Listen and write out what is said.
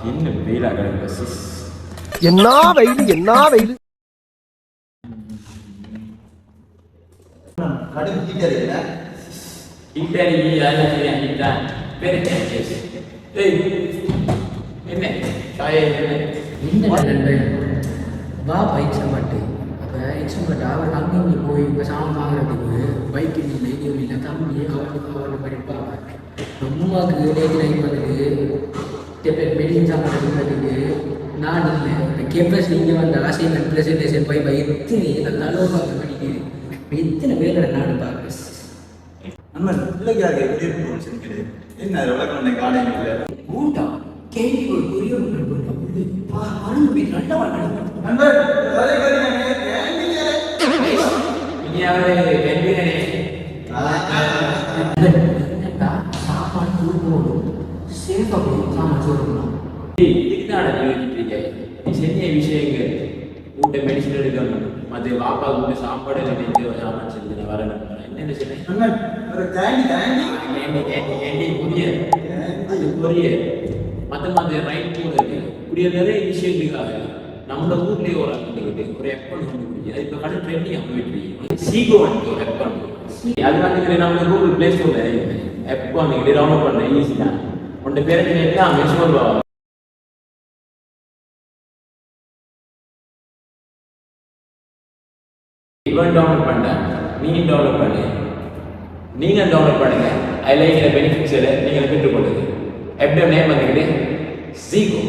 என்ன வெயிலாக என்ன வெயில் என்ன வெயில் கடும் ஹீட்டர் இல்ல ஹீட்டர் யாரும் சரியா ஹீட்டர் பெரிய என்ன சாய என்ன வா பைக் மாட்டேன் அப்போ எக்ஸ்பர்ட் அவர் அங்கே போய் இப்போ சாமான் வாங்குறதுக்கு பைக் இல்லை எதுவும் இல்லை தம்பி அவனுக்கு படிப்பாங்க ரொம்பக்கு நேற்று வந்துட்டு மெடிசன் சாமான் எடுக்கிறதுக்கு நான் இல்லை இந்த கேம்பஸ் இங்கே வந்த அசைன்மெண்ட் ப்ரெசன்டேஷன் போய் எத்தனை நல்ல பார்க்க படிக்குது எத்தனை பேர் நாடு பார்க்க நம்ம பிள்ளைக்காக எப்படி இருக்கும் என்ன விளக்கம் காலையில் இல்லை ஊட்டா கேள்வி ஒரு புரியும் ஆனந்த போய் நல்ல வாழ்க்கை சாப்பாடு தூக்கணும் சேஃபாக போய் சாமான் சொல்லணும் செஞ்ச விஷயங்கள் ஊட்ட மெடிசன் எடுக்கணும் மற்ற வாப்பா ஊட்ட சாப்பாடு சாமான் செஞ்சு வரணும் என்ன சொன்னேன் புரிய மற்ற மற்ற ரைட் போடுறது இப்படிய நிறைய விஷயங்களுக்காக நம்ம ஊர்லேயே ஒரு ஆக்கிட்டு ஒரு எப்பன் கண்டுபிடிச்சி அது இப்போ கடை ட்ரெண்டிங் போயிட்டு சீகோ வந்துட்டு ஒரு எப்பன் அது வந்து நம்ம கூகுள் பிளே ஸ்டோர்ல எப்போ வந்து டவுன்லோட் பண்ண ஈஸி தான் உன்னோட பேரை எல்லாம் மெஷோர் இவன் டவுன்லோட் பண்ண நீங்க டவுன்லோட் பண்ணு நீங்க டவுன்லோட் பண்ணுங்க அதில் இருக்கிற பெனிஃபிட்ஸ் நீங்கள் பெற்றுக்கொள்ளுங்க எப்படி நேம் வந்துக்கிட்டு சீகோ